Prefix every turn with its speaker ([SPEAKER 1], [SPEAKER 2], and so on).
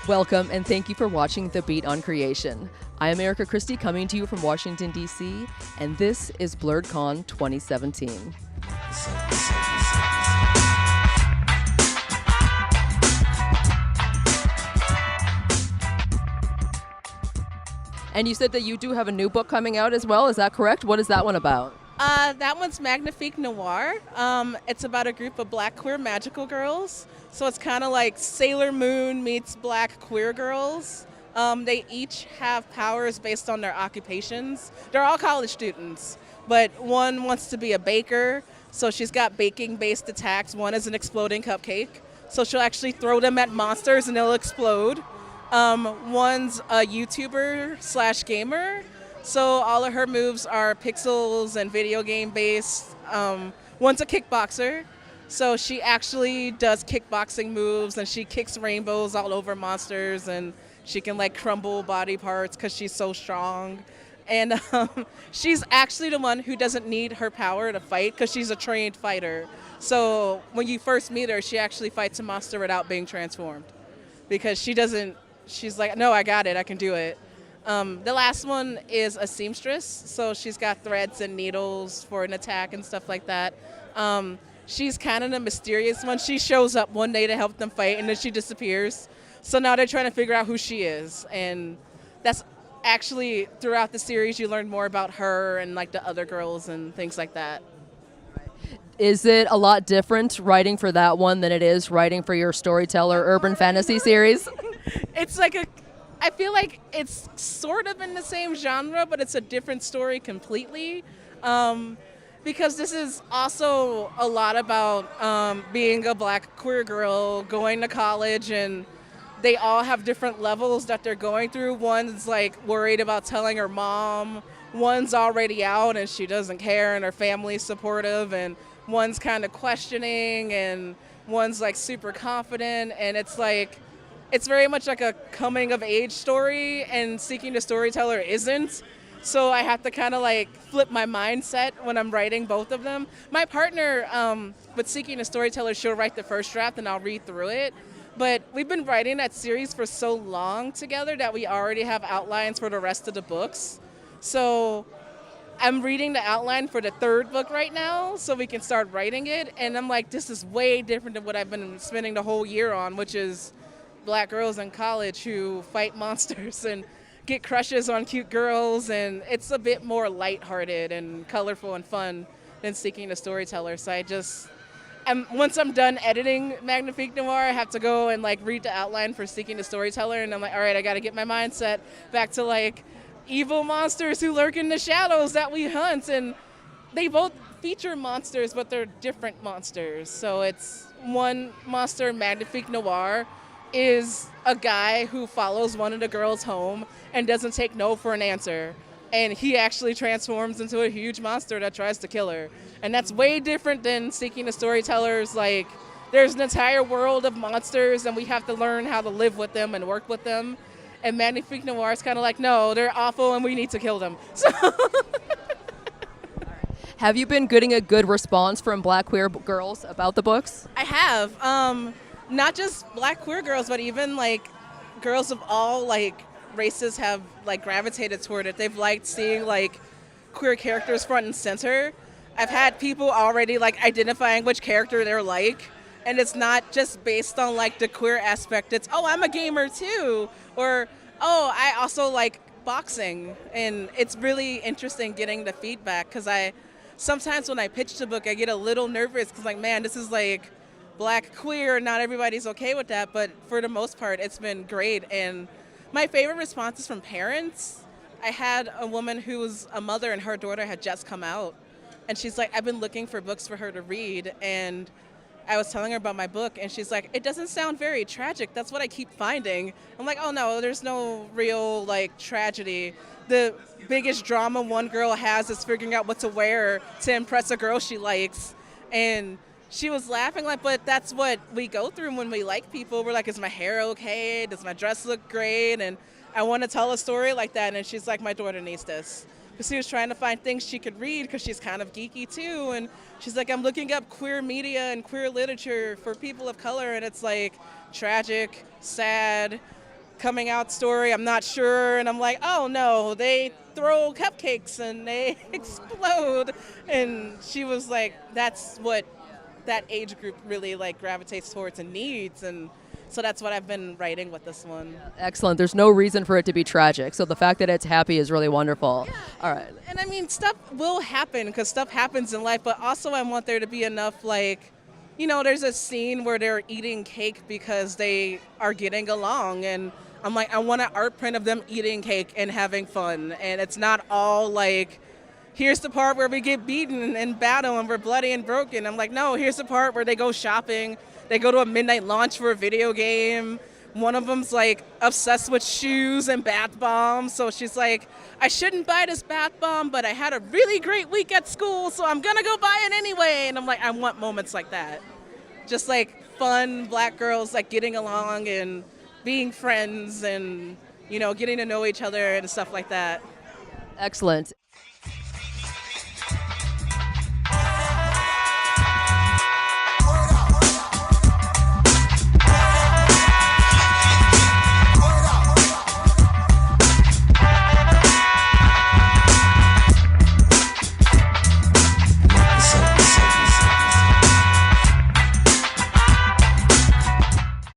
[SPEAKER 1] Welcome and thank you for watching The Beat on Creation. I am Erika Christie coming to you from Washington, D.C., and this is BlurredCon 2017. And you said that you do have a new book coming out as well, is that correct? What is that one about?
[SPEAKER 2] That one's Magnifique Noir. It's about a group of black queer magical girls. So it's kind of like Sailor Moon meets black queer girls. They each have powers based on their occupations. They're all college students, but one wants to be a baker, so she's got baking-based attacks. One is an exploding cupcake, so she'll actually throw them at monsters and they'll explode. One's a YouTuber / gamer, so all of her moves are pixels and video game based. One's a kickboxer, so she actually does kickboxing moves and she kicks rainbows all over monsters and she can like crumble body parts because she's so strong. And she's actually the one who doesn't need her power to fight because she's a trained fighter. So when you first meet her, she actually fights a monster without being transformed because she's like, no, I got it, I can do it. The last one is a seamstress, so she's got threads and needles for an attack and stuff like that. She's kind of the mysterious one. She shows up one day to help them fight, and then she disappears. So now they're trying to figure out who she is, and that's actually throughout the series you learn more about her and like the other girls and things like that.
[SPEAKER 1] Is it a lot different writing for that one than it is writing for your storyteller urban fantasy series?
[SPEAKER 2] It's like I feel like it's sort of in the same genre, but it's a different story completely. Because this is also a lot about being a black queer girl, going to college, and they all have different levels that they're going through. One's like worried about telling her mom, one's already out and she doesn't care and her family's supportive, and one's kind of questioning, and one's like super confident, and it's very much like a coming of age story, and Seeking the Storyteller isn't. So I have to kind of like flip my mindset when I'm writing both of them. My partner with Seeking the Storyteller, she'll write the first draft and I'll read through it. But we've been writing that series for so long together that we already have outlines for the rest of the books. So I'm reading the outline for the third book right now so we can start writing it. And I'm like, this is way different than what I've been spending the whole year on, which is black girls in college who fight monsters and get crushes on cute girls, and it's a bit more lighthearted and colorful and fun than Seeking the Storyteller. So once I'm done editing Magnifique Noir, I have to go and like read the outline for Seeking the Storyteller, and I'm like, all right, I got to get my mindset back to like evil monsters who lurk in the shadows that we hunt, and they both feature monsters, but they're different monsters. So it's one monster, Magnifique Noir, is a guy who follows one of the girls home and doesn't take no for an answer. And he actually transforms into a huge monster that tries to kill her. And that's way different than Seeking the Storytellers. Like, there's an entire world of monsters and we have to learn how to live with them and work with them. And Magnifique Noir is kind of like, no, they're awful and we need to kill them. So
[SPEAKER 1] Have you been getting a good response from black queer girls about the books?
[SPEAKER 2] I have. Not just black queer girls, but even like girls of all like races have like gravitated toward it. They've liked seeing like queer characters front and center. I've had people already like identifying which character they're like, and it's not just based on like the queer aspect. It's, oh, I'm a gamer too, or oh, I also like boxing. And it's really interesting getting the feedback, because sometimes when I pitch the book I get a little nervous because like, man, this is like black queer, not everybody's okay with that, but for the most part it's been great. And my favorite response is from parents. I had a woman who was a mother and her daughter had just come out, and she's like, I've been looking for books for her to read, and I was telling her about my book, and she's like, it doesn't sound very tragic, that's what I keep finding. I'm like, oh no, there's no real like tragedy. The biggest drama one girl has is figuring out what to wear to impress a girl she likes. And she was laughing like, but that's what we go through when we like people. We're like, is my hair okay? Does my dress look great? And I want to tell a story like that. And she's like, my daughter needs this. Because she was trying to find things she could read because she's kind of geeky too. And she's like, I'm looking up queer media and queer literature for people of color. And it's like tragic, sad, coming out story. I'm not sure. And I'm like, oh no, they throw cupcakes and they explode. And she was like, that's what that age group really like gravitates towards and needs. And so that's what I've been writing with this one.
[SPEAKER 1] Excellent. There's no reason for it to be tragic. So the fact that it's happy is really wonderful. All right.
[SPEAKER 2] And I mean, stuff will happen because stuff happens in life, but also I want there to be enough, like, you know, there's a scene where they're eating cake because they are getting along. And I'm like, I want an art print of them eating cake and having fun. And it's not all like, here's the part where we get beaten and battle and we're bloody and broken. I'm like, no, here's the part where they go shopping. They go to a midnight launch for a video game. One of them's like obsessed with shoes and bath bombs. So she's like, I shouldn't buy this bath bomb, but I had a really great week at school, so I'm gonna go buy it anyway. And I'm like, I want moments like that. Just like fun black girls like getting along and being friends and, you know, getting to know each other and stuff like that.
[SPEAKER 1] Excellent.